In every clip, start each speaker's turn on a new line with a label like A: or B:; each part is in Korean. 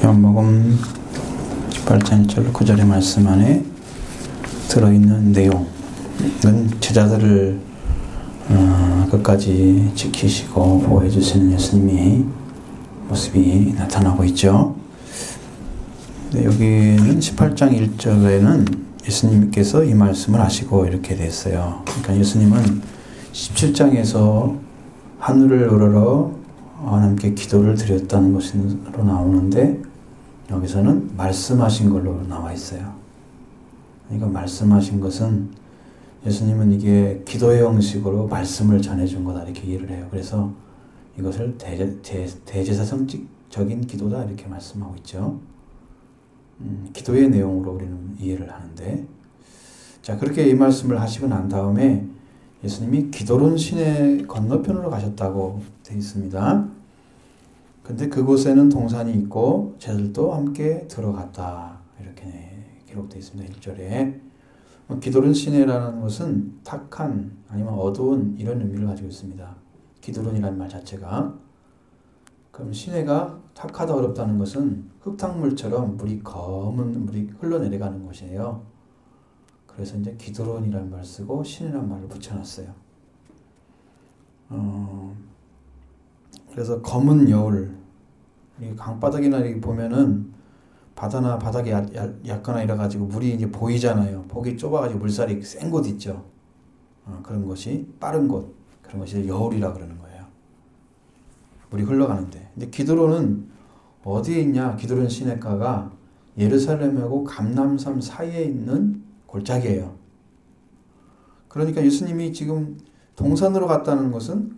A: 요한복음 18장 1절 9절의 말씀 안에 들어있는 내용은 제자들을 끝까지 지키시고 보호해 주시는 예수님의 모습이 나타나고 있죠. 여기는 18장 1절에는 예수님께서 이 말씀을 하시고 이렇게 됐어요. 그러니까 예수님은 17장에서 하늘을 우러러 하나님께 기도를 드렸다는 것으로 나오는데 여기서는 말씀하신 걸로 나와 있어요. 그러니까 말씀하신 것은 예수님은 이게 기도의 형식으로 말씀을 전해준 거다 이렇게 이해를 해요. 그래서 이것을 대제사성적인 기도다 이렇게 말씀하고 있죠. 기도의 내용으로 우리는 이해를 하는데, 자 그렇게 이 말씀을 하시고 난 다음에 예수님이 기도론 시내 건너편으로 가셨다고 되어 있습니다. 근데 그곳에는 동산이 있고 제자들도 함께 들어갔다 이렇게 기록되어 있습니다. 1절에 기도론 시내라는 것은 탁한 아니면 어두운 이런 의미를 가지고 있습니다. 기도론이라는 말 자체가. 그럼 시내가 탁하다 어렵다는 것은 흙탕물처럼 검은 물이 흘러내려가는 곳이에요. 그래서 이제 기도론이라는 말을 쓰고 시내라는 말을 붙여놨어요. 그래서 검은 여울, 강바닥이나 이렇게 보면은 바다나 바닥이 얕거나 이래가지고 물이 이제 보이잖아요. 폭이 좁아가지고 물살이 센 곳 있죠. 그런 것이 빠른 곳, 그런 것이 여울이라 그러는 거예요. 물이 흘러가는데. 근데 기드론은 어디에 있냐? 기드론 시내가가 예루살렘하고 감람산 사이에 있는 골짜기예요. 그러니까 예수님이 지금 동산으로 갔다는 것은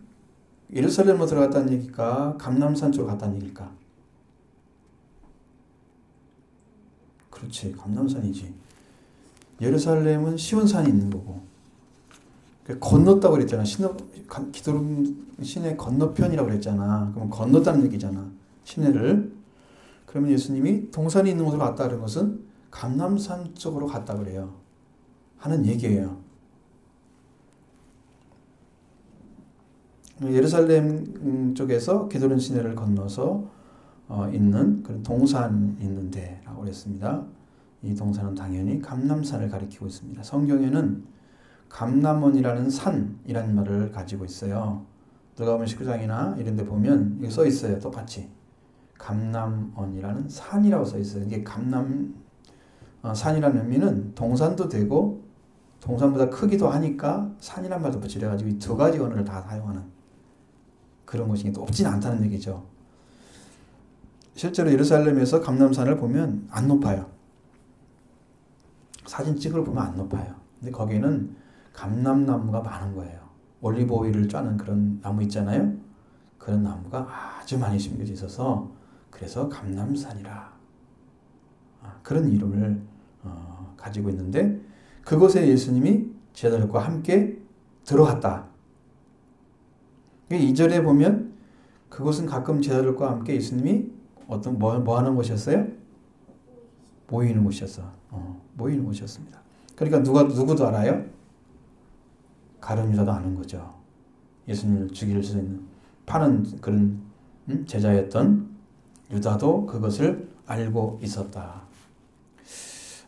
A: 예루살렘으로 들어갔다는 얘기일까? 감람산 쪽으로 갔다는 얘기일까? 그렇지, 감람산이지. 예루살렘은 시온산이 있는 거고. 건넜다고 그랬잖아. 기드론 시내 건너편이라고 그랬잖아. 그럼 건넜다는 얘기잖아. 시내를. 그러면 예수님이 동산이 있는 곳으로 갔다 그런 것은 감람산 쪽으로 갔다 그래요. 하는 얘기예요. 예루살렘 쪽에서 기드론 시내를 건너서 있는 그런 동산 있는 데라고 그랬습니다. 이 동산은 당연히 감람산을 가리키고 있습니다. 성경에는 감람원이라는 산이라는 말을 가지고 있어요. 누가복음 19장이나 이런 데 보면 이게 써 있어요. 똑같이. 감람원이라는 산이라고 써 있어요. 이게 산이라는 의미는 동산도 되고 동산보다 크기도 하니까 산이란 말도 붙이려가지고 이 두 가지 언어를 다 사용하는 그런 것이 높진 않다는 얘기죠. 실제로 예루살렘에서 감람산을 보면 안 높아요. 사진 찍으러 보면 안 높아요. 근데 거기는 감람나무가 많은 거예요. 올리브 오일을 짜는 그런 나무 있잖아요. 그런 나무가 아주 많이 심겨져 있어서 그래서 감람산이라 그런 이름을 가지고 있는데 그곳에 예수님이 제자들과 함께 들어갔다. 2절에 보면 그곳은 가끔 제자들과 함께 예수님이 뭐 하는 곳이었어요? 모이는 곳이었어. 모이는 곳이었습니다. 그러니까 누구도 알아요? 가룟 유다도 아는 거죠. 예수님을 죽일 수 있는 파는 그런 제자였던 유다도 그것을 알고 있었다.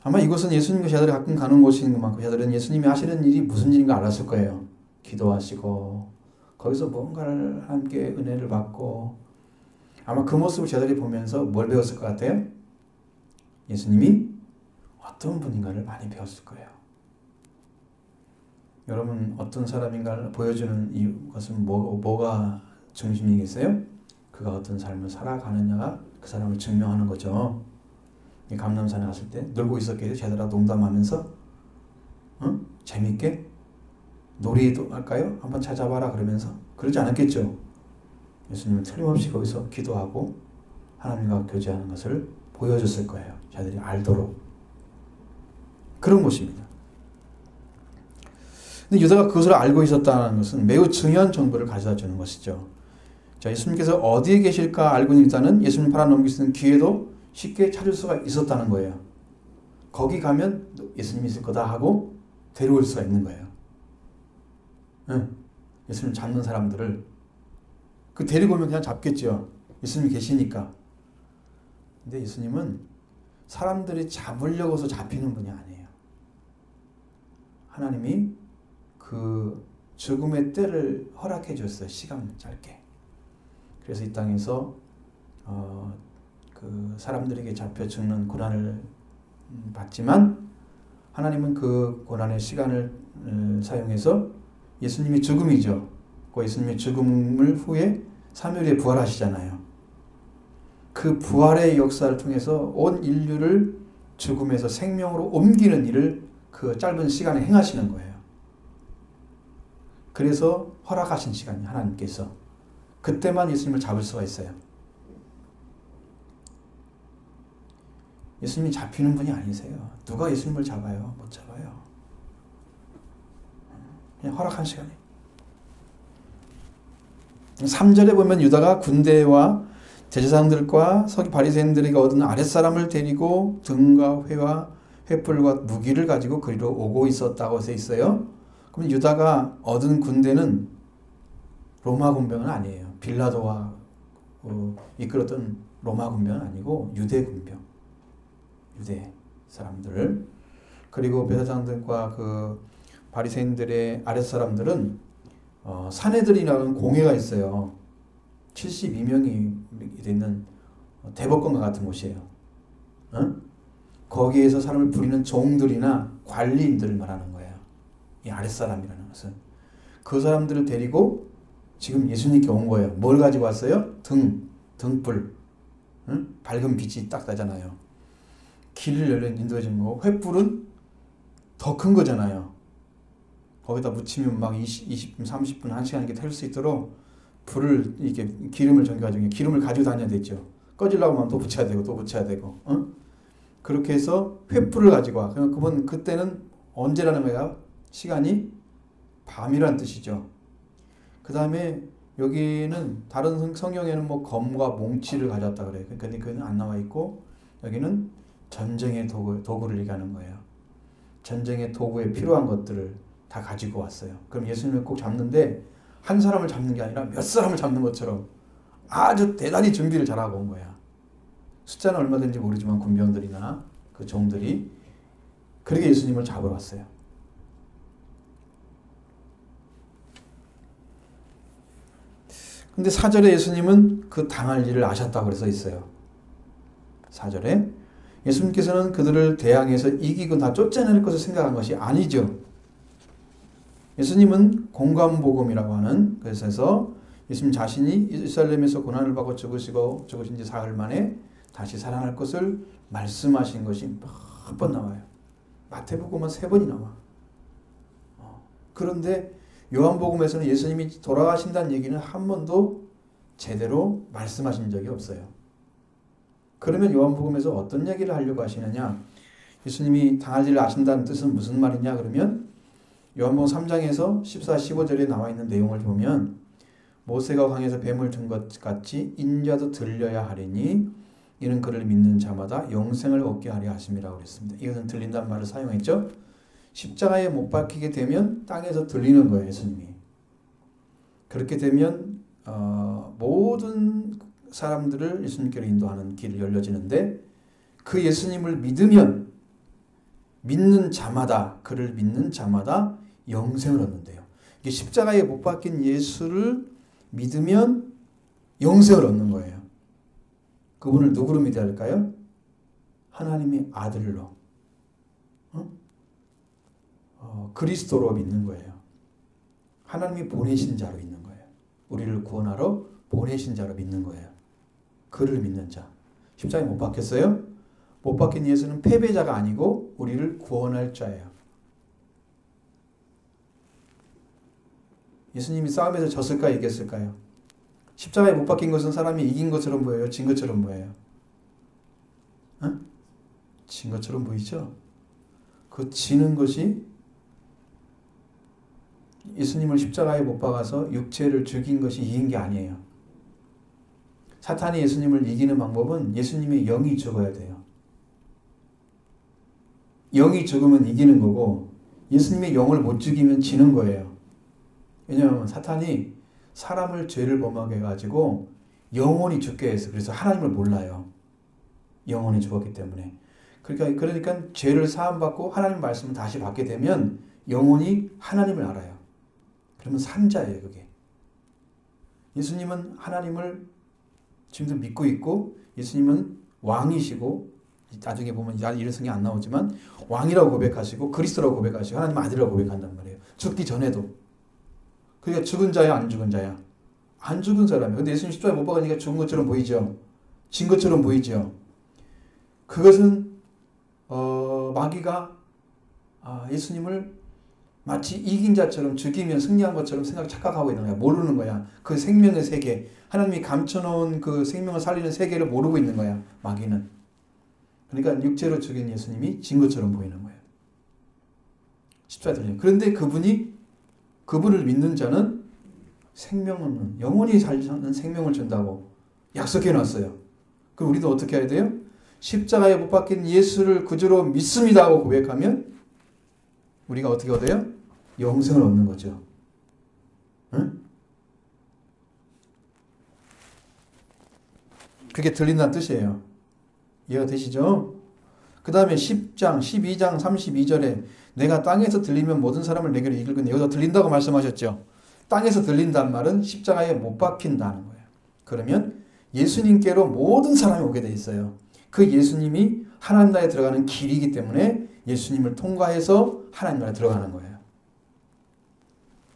A: 아마 이곳은 예수님과 제자들이 가끔 가는 곳인 것만큼 제자들은 예수님이 하시는 일이 무슨 일인가 알았을 거예요. 기도하시고 거기서 뭔가를 함께 은혜를 받고 아마 그 모습을 제자들이 보면서 뭘 배웠을 것 같아요? 예수님이 어떤 분인가를 많이 배웠을 거예요. 여러분 어떤 사람인가를 보여주는 이것은 뭐가 중심이겠어요? 그가 어떤 삶을 살아가느냐가 그 사람을 증명하는 거죠. 감람산에 갔을 때 놀고 있었겠죠. 제자들하고 농담하면서 재밌게 놀이도 할까요? 한번 찾아봐라 그러면서 그러지 않았겠죠. 예수님은 틀림없이 거기서 기도하고 하나님과 교제하는 것을 보여줬을 거예요. 자들이 알도록. 그런 것입니다. 근데 유다가 그것을 알고 있었다는 것은 매우 중요한 정보를 가져다 주는 것이죠. 자, 예수님께서 어디에 계실까 알고 있는 유다는 예수님 팔아넘길 수 있는 기회도 쉽게 찾을 수가 있었다는 거예요. 거기 가면 예수님이 있을 거다 하고 데려올 수가 있는 거예요. 예수님 잡는 사람들을 데리고 오면 그냥 잡겠죠. 예수님이 계시니까. 근데 예수님은 사람들이 잡으려고 해서 잡히는 분이 아니에요. 하나님이 그 죽음의 때를 허락해 줬어요. 시간 짧게. 그래서 이 땅에서 그 사람들에게 잡혀 죽는 고난을 받지만 하나님은 그 고난의 시간을 사용해서 예수님이 죽음이죠. 그 예수님의 죽음을 후에 3일에 부활하시잖아요. 그 부활의 역사를 통해서 온 인류를 죽음에서 생명으로 옮기는 일을 그 짧은 시간에 행하시는 거예요. 그래서 허락하신 시간이 하나님께서 그때만 예수님을 잡을 수가 있어요. 예수님이 잡히는 분이 아니세요. 누가 예수님을 잡아요? 못 잡아요. 그냥 허락한 시간에. 3절에 보면 유다가 군대와 제사장들과 서기 바리새인들에게 얻은 아랫사람을 데리고 등과 회와 횃불과 무기를 가지고 그리로 오고 있었다고 돼 있어요. 그럼 유다가 얻은 군대는 로마 군병은 아니에요. 빌라도와 이끌었던 로마 군병은 아니고 유대 군병, 유대 사람들. 그리고 제사장들과 그 바리새인들의 아랫사람들은 사내들이라는 공회가 있어요. 72명이 있는 대법관과 같은 곳이에요. 거기에서 사람을 부리는 종들이나 관리인들을 말하는 거예요. 이 아랫사람이라는 것은. 그 사람들을 데리고 지금 예수님께 온 거예요. 뭘 가지고 왔어요? 등불. 밝은 빛이 딱 나잖아요. 길을 열려 인도해 주는 거고, 횃불은 더 큰 거잖아요. 거기다 묻히면 막 20분, 30분, 1시간 이렇게 탈 수 있도록 불을 이렇게 기름을 전겨가지고 기름을 가지고 다녀야 되죠. 꺼지려고 하면 또 붙여야 되고 또 붙여야 되고. 그렇게 해서 횃불을 가지고 와. 그분 그때는 언제라는 거야? 시간이 밤이란 뜻이죠. 그 다음에 여기는 다른 성경에는 뭐 검과 몽치를 가졌다 그래요. 근데 그건 안 나와 있고 여기는 전쟁의 도구를 얘기하는 거예요. 전쟁의 도구에 필요한 것들을 다 가지고 왔어요. 그럼 예수님을 꼭 잡는데 한 사람을 잡는 게 아니라 몇 사람을 잡는 것처럼 아주 대단히 준비를 잘하고 온 거야. 숫자는 얼마 되는지 모르지만 군병들이나 그 종들이 그렇게 예수님을 잡으러 왔어요. 근데 4절에 예수님은 그 당할 일을 아셨다고 그래서 있어요. 4절에 예수님께서는 그들을 대항해서 이기고 다 쫓아낼 것을 생각한 것이 아니죠. 예수님은 공감복음이라고 하는 것에서 예수님 자신이 예루살렘에서 고난을 받고 죽으신 지 사흘 만에 다시 살아날 것을 말씀하신 것이 몇 번 나와요. 마태복음은 3번이 나와. 그런데 요한복음에서는 예수님이 돌아가신다는 얘기는 한 번도 제대로 말씀하신 적이 없어요. 그러면 요한복음에서 어떤 얘기를 하려고 하시느냐? 예수님이 당할 일을 아신다는 뜻은 무슨 말이냐? 그러면 요한복음 3장에서 14, 15절에 나와 있는 내용을 보면 모세가 강에서 뱀을 든 것 같이 인자도 들려야 하리니 이는 그를 믿는 자마다 영생을 얻게 하려 하심이라고 그랬습니다. 이것은 들린다는 말을 사용했죠. 십자가에 못 박히게 되면 땅에서 들리는 거예요. 예수님이. 그렇게 되면 모든 사람들을 예수님께로 인도하는 길이 열려지는데 그 예수님을 믿으면 믿는 자마다 그를 믿는 자마다 영생을 얻는데요. 이게 십자가에 못 박힌 예수를 믿으면 영생을 얻는 거예요. 그분을 누구로 믿어야 할까요? 하나님의 아들로 그리스도로 믿는 거예요. 하나님이 보내신 자로 믿는 거예요. 우리를 구원하러 보내신 자로 믿는 거예요. 그를 믿는 자. 십자가에 못 박혔어요? 못 박힌 예수는 패배자가 아니고 우리를 구원할 자예요. 예수님이 싸움에서 졌을까요? 이겼을까요? 십자가에 못 박힌 것은 사람이 이긴 것처럼 보여요? 진 것처럼 보여요? 진 것처럼 보이죠? 그 지는 것이 예수님을 십자가에 못 박아서 육체를 죽인 것이 이긴 게 아니에요. 사탄이 예수님을 이기는 방법은 예수님의 영이 죽어야 돼요. 영이 죽으면 이기는 거고 예수님의 영을 못 죽이면 지는 거예요. 왜냐하면 사탄이 사람을 죄를 범하게 해가지고 영원히 죽게 해서 그래서 하나님을 몰라요. 영원히 죽었기 때문에. 그러니까 죄를 사함받고 하나님 말씀을 다시 받게 되면 영원히 하나님을 알아요. 그러면 산자예요, 그게. 예수님은 하나님을 지금도 믿고 있고, 예수님은 왕이시고, 나중에 보면 이런 성경이 안 나오지만 왕이라고 고백하시고 그리스도라고 고백하시고 하나님 아들이라고 고백한단 말이에요. 죽기 전에도. 그러니까 죽은 자야, 안 죽은 자야? 안 죽은 사람이에요. 근데 예수님 십자가에 못 박으니까 죽은 것처럼 보이죠. 진 것처럼 보이죠. 그것은 마귀가 예수님을 마치 이긴 자처럼 죽이면 승리한 것처럼 착각하고 있는 거야. 모르는 거야. 그 생명의 세계, 하나님이 감춰놓은 그 생명을 살리는 세계를 모르고 있는 거야, 마귀는. 그러니까 육체로 죽인 예수님이 진 것처럼 보이는 거예요. 십자가에 들려. 그런데 그분을 믿는 자는 생명은 영원히 살는 생명을 준다고 약속해 놨어요. 그럼 우리도 어떻게 해야 돼요? 십자가에 못 박힌 예수를 구주로 믿습니다 하고 고백하면 우리가 어떻게 얻어요? 영생을 얻는 거죠. 응? 그게 들린다는 뜻이에요. 이해가 되시죠? 그 다음에 10장, 12장, 32절에 내가 땅에서 들리면 모든 사람을 내게로 이끌거니 여기서 들린다고 말씀하셨죠. 땅에서 들린다는 말은 십자가에 못 박힌다는 거예요. 그러면 예수님께로 모든 사람이 오게 돼 있어요. 그 예수님이 하나님 나라에 들어가는 길이기 때문에 예수님을 통과해서 하나님 나라에 들어가는 거예요.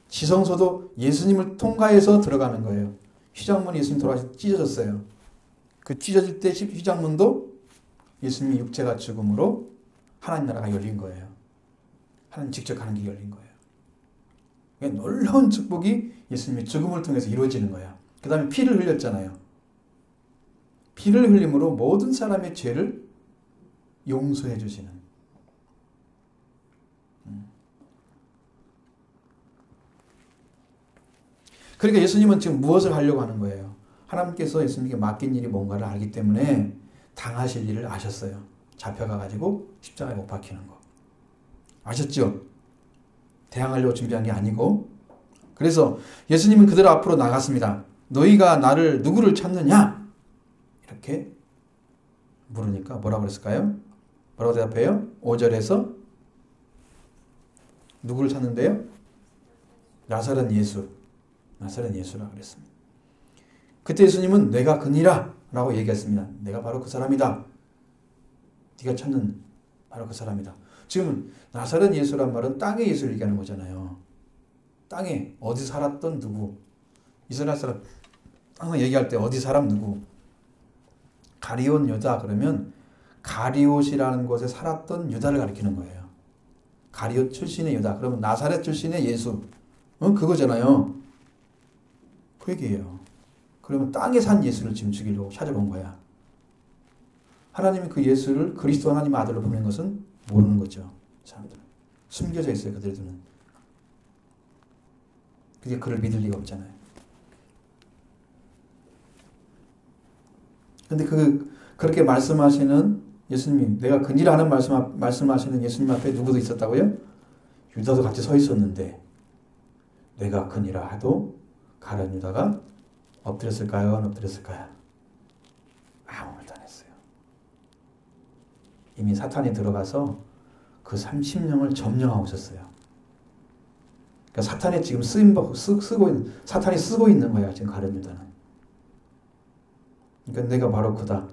A: 지성소도 예수님을 통과해서 들어가는 거예요. 휘장문이 예수님 돌아가셔서 찢어졌어요. 그 찢어질 때 휘장문도 예수님이 육체가 죽음으로 하나님 나라가 열린 거예요. 하나님 직접 가는 길이 열린 거예요. 그러니까 놀라운 축복이 예수님의 죽음을 통해서 이루어지는 거야. 그 다음에 피를 흘렸잖아요. 피를 흘림으로 모든 사람의 죄를 용서해 주시는. 그러니까 예수님은 지금 무엇을 하려고 하는 거예요? 하나님께서 예수님께 맡긴 일이 뭔가를 알기 때문에 당하실 일을 아셨어요. 잡혀가가지고 십자가에 못 박히는 거. 아셨죠? 대항하려고 준비한 게 아니고. 그래서 예수님은 그들 앞으로 나갔습니다. 너희가 나를 누구를 찾느냐? 이렇게 물으니까 뭐라고 그랬을까요? 뭐라고 대답해요? 5절에서 누구를 찾는데요? 나사렛 예수. 나사렛 예수라고 그랬습니다. 그때 예수님은 내가 그니라 라고 얘기했습니다. 내가 바로 그 사람이다. 네가 찾는 바로 그 사람이다. 지금 나사렛 예수란 말은 땅의 예수를 얘기하는 거잖아요. 땅에 어디 살았던 누구. 이스라엘 사람 항상 얘기할 때 어디 사람 누구. 가리온 유다 그러면 가리옷이라는 곳에 살았던 유다를 가리키는 거예요. 가리옷 출신의 유다. 그러면 나사렛 출신의 예수. 그거잖아요. 그 얘기예요. 그러면 땅에 산 예수를 지금 죽이려고 찾아본 거야. 하나님이 그 예수를 그리스도 하나님의 아들로 보낸 것은 모르는 거죠. 사람들은. 숨겨져 있어요. 그들은. 그게 그를 믿을 리가 없잖아요. 근데 그렇게 말씀하시는 예수님, 내가 그니라 하는 말씀하시는 예수님 앞에 누구도 있었다고요? 유다도 같이 서 있었는데, 내가 그니라 하도 가룟 유다가 엎드렸을까요? 안 엎드렸을까요? 아무 말도 안 했어요. 이미 사탄이 들어가서 그 30명을 점령하고 있었어요. 그러니까 사탄이 지금 사탄이 쓰고 있는 거야, 지금 가룟 유다는. 그러니까 내가 바로 그다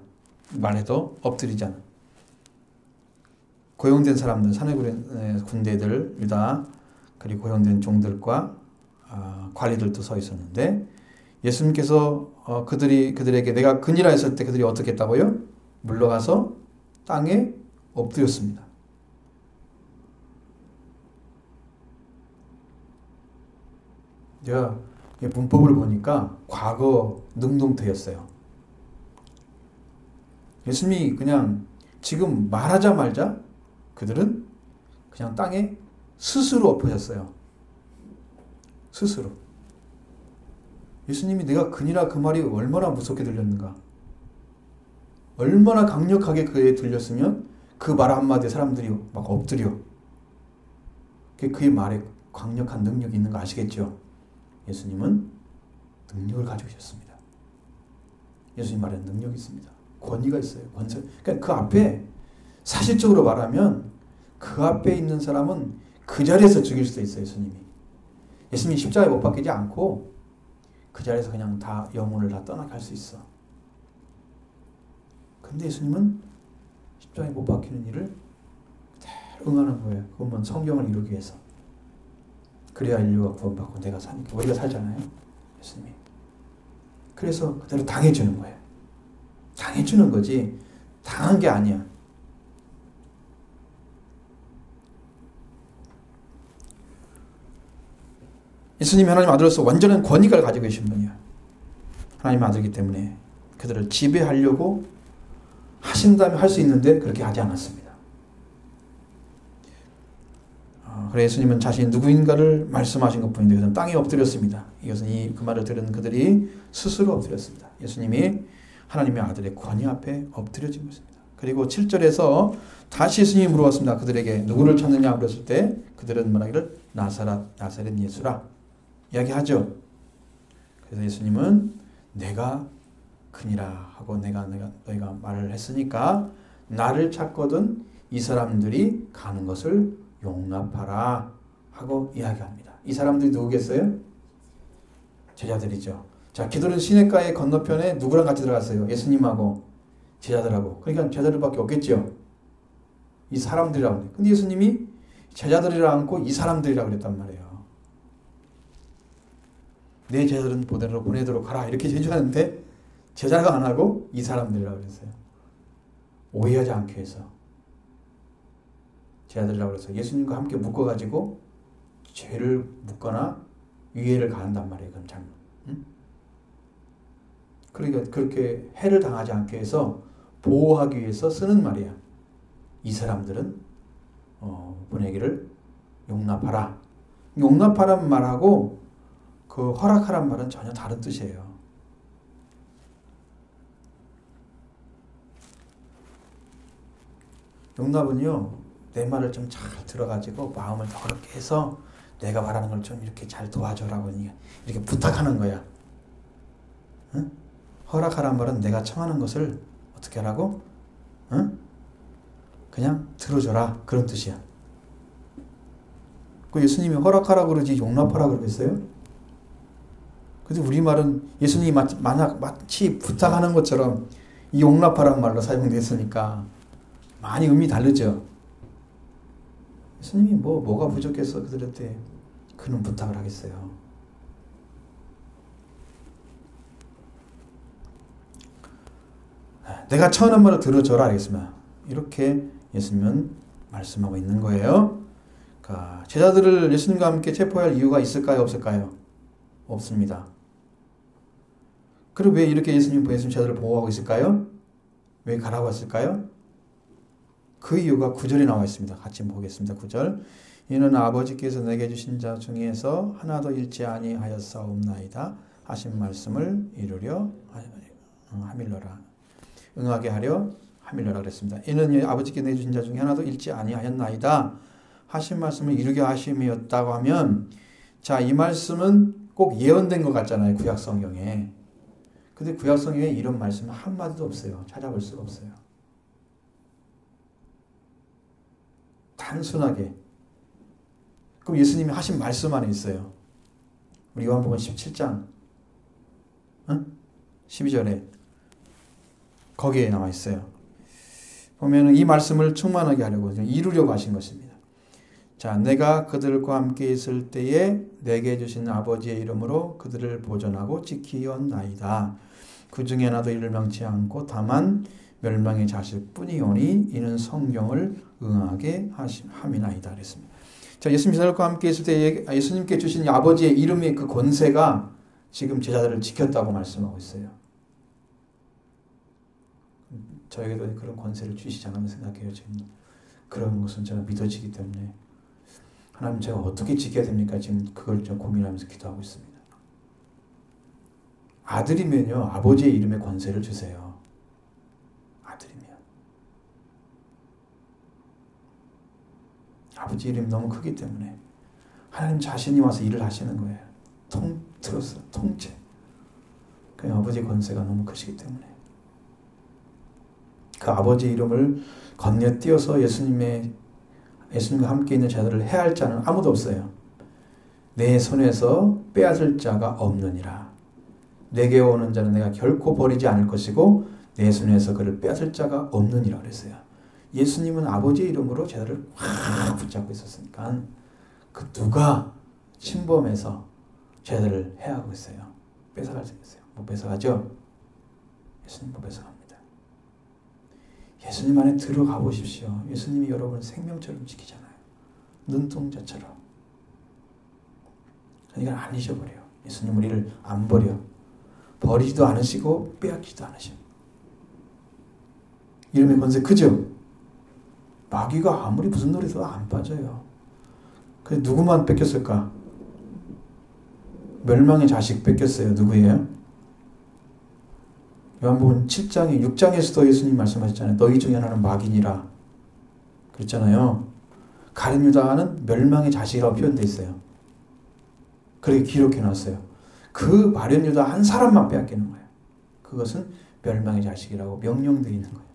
A: 말해도 엎드리지 않아. 고용된 사람들, 사내 군대들, 유다, 그리고 고용된 종들과 관리들도 서 있었는데 예수님께서 그들에게 내가 그니라 했을 때 그들이 어떻게 했다고요? 물러가서 땅에 엎드렸습니다. 제가 문법을 보니까 과거 능동태였어요. 예수님이 그냥 지금 말하자마자 그들은 그냥 땅에 스스로 엎으셨어요. 스스로. 예수님이 내가 그니라 그 말이 얼마나 무섭게 들렸는가. 얼마나 강력하게 그에 들렸으면 그 말 한마디에 사람들이 막 엎드려. 그의 말에 강력한 능력이 있는 거 아시겠죠? 예수님은 능력을 가지고 계셨습니다. 예수님 말에는 능력이 있습니다. 권위가 있어요. 권세. 그러니까 그 앞에 사실적으로 말하면 그 앞에 있는 사람은 그 자리에서 죽일 수도 있어요. 예수님이. 예수님이 십자가에 못 박히지 않고 그 자리에서 그냥 다 영혼을 다 떠나게 할 수 있어. 근데 예수님은 십자가에 못 박히는 일을 응하는 거예요. 그건 성경을 이루기 위해서. 그래야 인류가 구원받고 내가 사니까. 우리가 살잖아요. 예수님이. 그래서 그대로 당해주는 거예요. 당해주는 거지 당한 게 아니야. 예수님이 하나님 아들로서 완전한 권위를 가지고 계신 분이야. 하나님 아들이기 때문에 그들을 지배하려고 하신다면 할 수 있는데 그렇게 하지 않았습니다. 그래 예수님은 자신이 누구인가를 말씀하신 것뿐인데 그들은 땅에 엎드렸습니다. 이것은 그 말을 들은 그들이 스스로 엎드렸습니다. 예수님이 하나님의 아들의 권위 앞에 엎드려진 것입니다. 그리고 7절에서 다시 예수님이 물어봤습니다. 그들에게 누구를 찾느냐 그랬을 때 그들은 말하기를 나사렛 예수라 이야기하죠. 그래서 예수님은 내가 그니라 하고 너희가 말을 했으니까 나를 찾거든 이 사람들이 가는 것을 용납하라 하고 이야기합니다. 이 사람들이 누구겠어요? 제자들이죠. 자, 기도는 시냇가의 건너편에 누구랑 같이 들어갔어요? 예수님하고 제자들하고. 그러니까 제자들밖에 없겠죠. 이 사람들이라고. 근데 예수님이 제자들이라 않고 이 사람들이라고 그랬단 말이에요. 내 제자들은 보내도록 하라 이렇게 해주셨는데 제자가 안 하고 이 사람들이라고 그랬어요. 오해하지 않기 위해서. 제자들이라고 그래서 예수님과 함께 묶어가지고 죄를 묻거나 위해를 가한단 말이에요. 그건 잘못. 응? 그러니까 그렇게 해를 당하지 않게 해서 보호하기 위해서 쓰는 말이야. 이 사람들은 보내기를 용납하라. 용납하란 말하고 그 허락하란 말은 전혀 다른 뜻이에요. 용납은요. 내 말을 좀 잘 들어가지고 마음을 더 그렇게 해서 내가 말하는 걸 좀 이렇게 잘 도와줘라고 이렇게 부탁하는 거야. 응? 허락하란 말은 내가 청하는 것을 어떻게 하라고? 응? 그냥 들어줘라 그런 뜻이야. 그 예수님이 허락하라고 그러지 용납하라고 그러겠어요? 근데 우리말은 예수님이 마치 부탁하는 것처럼 이 용납하라는 말로 사용됐으니까 많이 의미 다르죠. 예수님이 뭐가 부족해서 그들한테 그런 부탁을 하겠어요. 내가 청하는 말을 들어줘라 하겠습니다. 이렇게 예수님은 말씀하고 있는 거예요. 그러니까 제자들을 예수님과 함께 체포할 이유가 있을까요? 없을까요? 없습니다. 그리고 왜 이렇게 예수님 제자들을 보호하고 있을까요? 왜 가라고 했을까요? 그 이유가 9절에 나와 있습니다. 같이 보겠습니다. 9절. 이는 아버지께서 내게 주신 자 중에서 하나도 잃지 아니하였사옵나이다 하신 말씀을 이루려 하밀러라. 응하게 하려 하밀러라 그랬습니다. 이는 아버지께서 내게 주신 자 중에 하나도 잃지 아니하였나이다 하신 말씀을 이루게 하심이었다고 하면 자, 이 말씀은 꼭 예언된 것 같잖아요. 구약 성경에. 근데 구약 성경에 이런 말씀은 한마디도 없어요. 찾아볼 수가 없어요. 단순하게. 그럼 예수님이 하신 말씀 안에 있어요. 우리 요한복음 17장 12절에 거기에 나와 있어요. 보면은 이 말씀을 충만하게 하려고 이루려고 하신 것입니다. 자, 내가 그들과 함께 있을 때에 내게 주신 아버지의 이름으로 그들을 보존하고 지키었나이다. 그 중에 하나도 이를 명치 않고 다만 멸망의 자식뿐이오니 이는 성경을 응하게 함이나이다 그랬습니다. 자, 예수님 제자들과 함께 있을 때 예수님께 주신 아버지의 이름의 그 권세가 지금 제자들을 지켰다고 말씀하고 있어요. 저에게도 그런 권세를 주시지 않았나 생각해요. 지금 그런 것은 제가 믿어지기 때문에 하나님 제가 어떻게 지켜야 됩니까? 지금 그걸 좀 고민하면서 기도하고 있습니다. 아들이면요 아버지의 이름의 권세를 주세요. 아들이면 아버지 이름이 너무 크기 때문에 하나님 자신이 와서 일을 하시는 거예요. 통틀어서 통째. 그냥 아버지의 권세가 너무 크시기 때문에 그 아버지의 이름을 건너뛰어서 예수님과 함께 있는 제자들을 해할 자는 아무도 없어요. 내 손에서 빼앗을 자가 없느니라. 내게 오는 자는 내가 결코 버리지 않을 것이고 내 손에서 그를 빼앗을 자가 없느니라 그랬어요. 예수님은 아버지의 이름으로 제자를 확 붙잡고 있었으니까 그 누가 침범해서 제자들을 해하고 있어요. 뺏어갈 수 있어요. 못 뺏어가죠? 예수님 못 뺏어갑니다. 예수님 안에 들어가 보십시오. 예수님이 여러분을 생명처럼 지키잖아요. 눈동자처럼. 그러니까 안 잊어버려요. 예수님 우리를 안 버려. 버리지도 않으시고 빼앗기지도 않으시고. 이름의 권세 크죠? 마귀가 아무리 무슨 노래도 안 빠져요. 그래서 누구만 뺏겼을까? 멸망의 자식 뺏겼어요. 누구예요? 요한복음 7장에 6장에서도 예수님 말씀하셨잖아요. 너희 중에 하나는 마귀니라. 그랬잖아요. 가룟 유다는 멸망의 자식이라고 표현되어 있어요. 그렇게 기록해놨어요. 그 마련 유다 한 사람만 빼앗기는 거예요. 그것은 멸망의 자식이라고 명령되어 있는 거예요.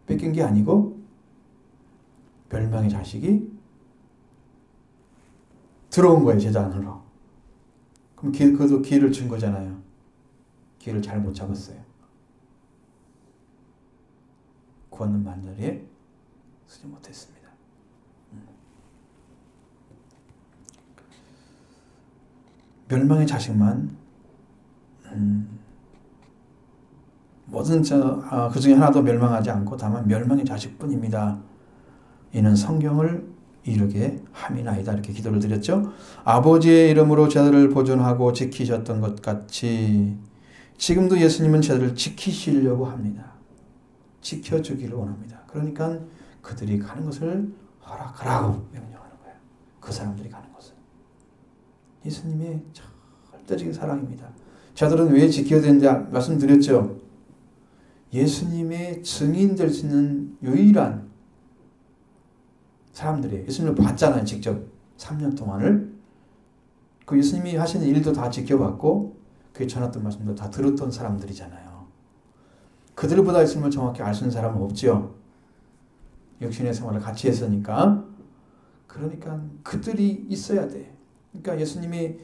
A: 뺏긴 게 아니고 멸망의 자식이 들어온 거예요. 제자 안으로. 그럼 그도 기회를 준 거잖아요. 기회를 잘 못 잡았어요. 구원은 만자리에 쓰지 못했습니다. 멸망의 자식만 모든 그 중에 하나도 멸망하지 않고 다만 멸망의 자식뿐입니다. 이는 성경을 이루게 함이나이다. 이렇게 기도를 드렸죠. 아버지의 이름으로 제자들을 보존하고 지키셨던 것 같이 지금도 예수님은 제자들을 지키시려고 합니다. 지켜주기를 원합니다. 그러니까 그들이 가는 것을 허락하라고 명령하는 거예요. 그 사람들이 가는 것을. 예수님의 절대적인 사랑입니다. 제자들은 왜 지켜야 되는지 말씀드렸죠. 예수님의 증인 될 수 있는 유일한 사람들이에요. 예수님을 봤잖아요. 직접 3년 동안을. 그 예수님이 하시는 일도 다 지켜봤고 그에 전했던 말씀도 다 들었던 사람들이잖아요. 그들보다 예수님을 정확히 알 수 있는 사람은 없죠. 육신의 생활을 같이 했으니까. 그러니까 그들이 있어야 돼. 그러니까 예수님이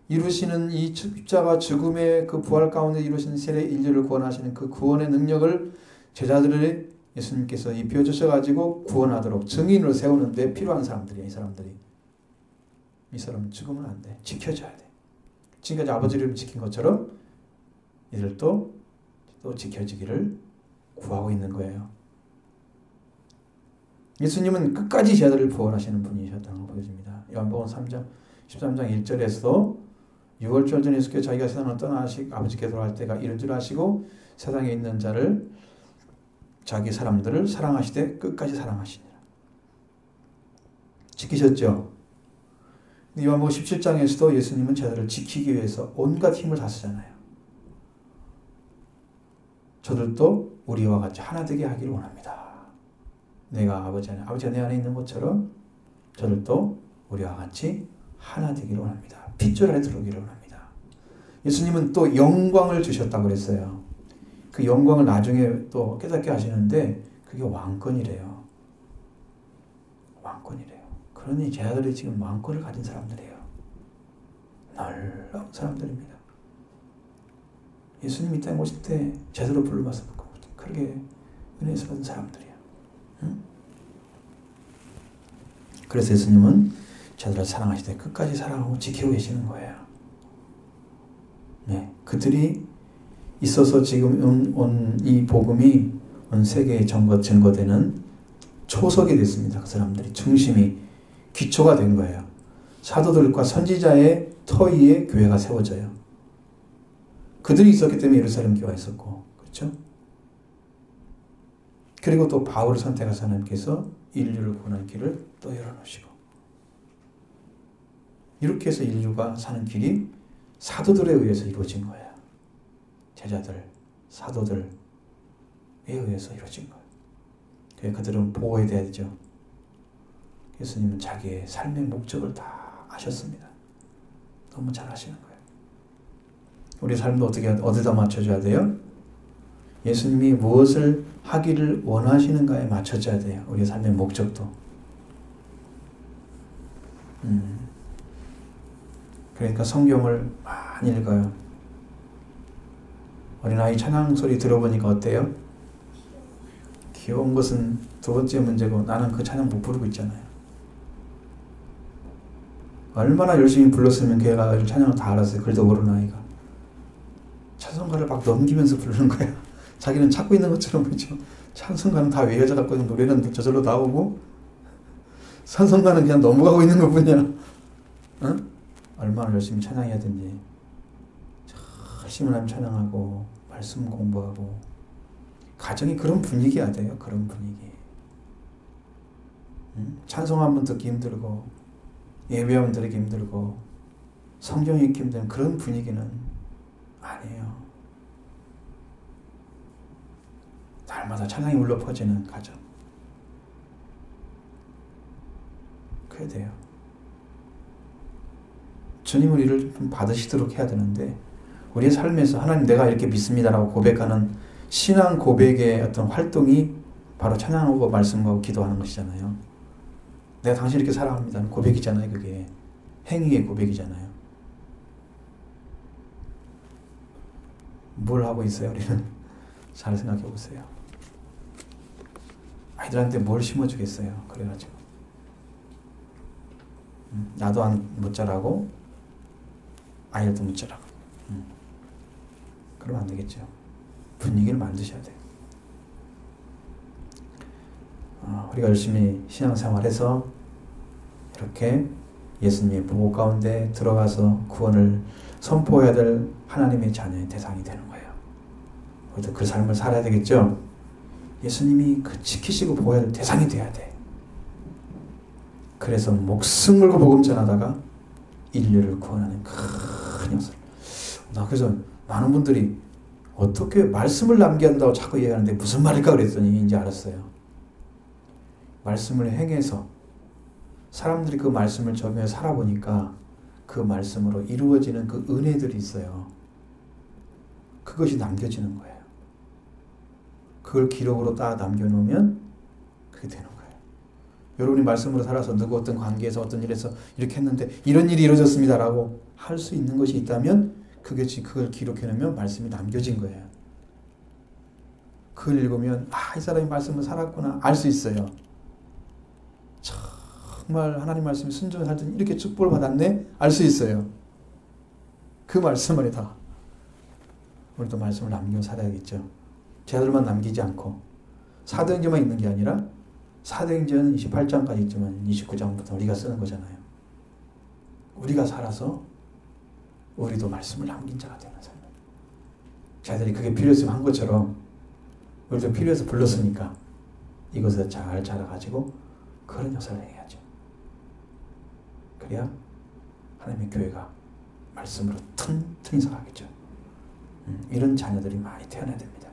A: 이루시는 이 십자가 죽음의 그 부활 가운데 이루시는 세례 인류를 구원하시는 그 구원의 능력을 제자들의 예수님께서 입혀주셔가지고 구원하도록 증인으로 세우는데 필요한 사람들이에요. 이 사람들이. 이 사람은 죽으면 안 돼. 지켜줘야 돼. 지금까지 아버지를 지킨 것처럼 이들도 또 지켜지기를 구하고 있는 거예요. 예수님은 끝까지 제자들을 구원하시는 분이셨다는 걸 보여줍니다. 요한복음 3장 13장 1절에서도 6월절 전에 예수께서 자기가 세상을 떠나시고 아버지께 돌아갈 때가 이른 줄 아시고 세상에 있는 자를 자기 사람들을 사랑하시되 끝까지 사랑하시니라. 지키셨죠. 요한복음 17장에서도 예수님은 제자들을 지키기 위해서 온갖 힘을 다 쓰잖아요. 저들도 우리와 같이 하나 되게 하기를 원합니다. 내가 아버지가 내 안에 있는 것처럼 저들도 우리와 같이 하나 되기를 원합니다. 핏줄 안에 들어오기를 원합니다. 예수님은 또 영광을 주셨다고 그랬어요. 그 영광을 나중에 또 깨닫게 하시는데 그게 왕권이래요. 왕권이래요. 그러니 제자들이 지금 왕권을 가진 사람들이에요. 놀라운 사람들입니다. 예수님이 이 땅에 오실 때 제대로 불러봐서 그렇게 은혜에서 받은 사람들이에요. 응? 그래서 예수님은 제자들을 사랑하시되 끝까지 사랑하고 지키고 계시는 거예요. 네, 그들이 있어서 지금 온 이 복음이 온 세계에 증거되는 초석이 됐습니다. 그 사람들이 중심이 기초가 된 거예요. 사도들과 선지자의 터 위에 교회가 세워져요. 그들이 있었기 때문에 예루살렘 교회가 있었고, 그렇죠? 그리고 또 바울을 선택하신 하나님께서 인류를 구원하는 길을 또 열어놓으시고, 이렇게 해서 인류가 사는 길이 사도들에 의해서 이루어진 거예요. 제자들, 사도들에 의해서 이루어진 거예요. 그래서 그들은 보호해야 되죠. 예수님은 자기의 삶의 목적을 다 아셨습니다. 너무 잘 아시는 거예요. 우리 삶도 어디다 맞춰줘야 돼요? 예수님이 무엇을 하기를 원하시는가에 맞춰져야 돼요. 우리의 삶의 목적도. 그러니까 성경을 많이 읽어요. 어린아이 찬양 소리 들어보니까 어때요? 귀여운 것은 두 번째 문제고 나는 그 찬양 못 부르고 있잖아요. 얼마나 열심히 불렀으면 걔가 찬양을 다 알았어요. 글도 모르는 아이가. 찬송가를 막 넘기면서 부르는 거야. 자기는 찾고 있는 것처럼 그렇죠. 찬송가는 다 외워져 갖고 노래는 저절로 나오고 찬송가는 그냥 넘어가고 있는 것뿐이야. 응? 얼마나 열심히 찬양해야 되는지. 열심히 하나님 찬양하고 말씀 공부하고 가정이 그런 분위기야 돼요. 그런 분위기. 응? 찬송 한번 듣기 힘들고 예배 한번 드리기 힘들고 성경 읽기 힘든 그런 분위기는 아니에요. 날마다 찬양이 울려 퍼지는 가정. 그래야 돼요. 주님 우리를 좀 받으시도록 해야 되는데 우리의 삶에서 하나님 내가 이렇게 믿습니다라고 고백하는 신앙 고백의 어떤 활동이 바로 찬양하고 말씀하고 기도하는 것이잖아요. 내가 당신 이렇게 사랑합니다는 고백이잖아요. 그게 행위의 고백이잖아요. 뭘 하고 있어요 우리는? 잘 생각해 보세요. 아이들한테 뭘 심어주겠어요. 그래가지고 나도 못 자라고 아이들도 못 자라고 그러면 안 되겠죠. 분위기를 만드셔야 돼요. 우리가 열심히 신앙생활해서 이렇게 예수님의 보호 가운데 들어가서 구원을 선포해야 될 하나님의 자녀의 대상이 되는 거예요. 우리도 그 삶을 살아야 되겠죠. 예수님이 그 지키시고 보호해야 될 대상이 돼야 돼. 그래서 목숨 걸고 복음 전하다가 인류를 구원하는 큰 역사. 나 그래서 많은 분들이 어떻게 말씀을 남겨야 한다고 자꾸 얘기하는데 무슨 말일까 그랬더니 이제 알았어요. 말씀을 행해서 사람들이 그 말씀을 적용해 살아보니까 그 말씀으로 이루어지는 그 은혜들이 있어요. 그것이 남겨지는 거예요. 그걸 기록으로 딱 남겨놓으면 그게 되는 거예요. 여러분이 말씀으로 살아서 누구 어떤 관계에서 어떤 일에서 이렇게 했는데 이런 일이 이루어졌습니다라고 할 수 있는 것이 있다면 그걸 기록해놓으면 말씀이 남겨진 거예요. 그걸 읽으면 이 사람이 말씀을 살았구나 알 수 있어요. 정말 하나님 말씀에 순종해 살더니 이렇게 축복을 받았네 알 수 있어요. 그 말씀을 다 우리도 말씀을 남겨 살아야겠죠. 제자들만 남기지 않고 사도행전만 있는 게 아니라 사도행전은 28장까지 있지만 29장부터 우리가 쓰는 거잖아요. 우리가 살아서 우리도 말씀을 남긴 자가 되는 삶. 자들이 그게 필요했으면 한 것처럼 우리도 필요해서 불렀으니까 이것을 잘 자라가지고 그런 역사를 해야죠. 그래야 하나님의 교회가 말씀으로 튼튼히 살아가겠죠. 이런 자녀들이 많이 태어나야 됩니다.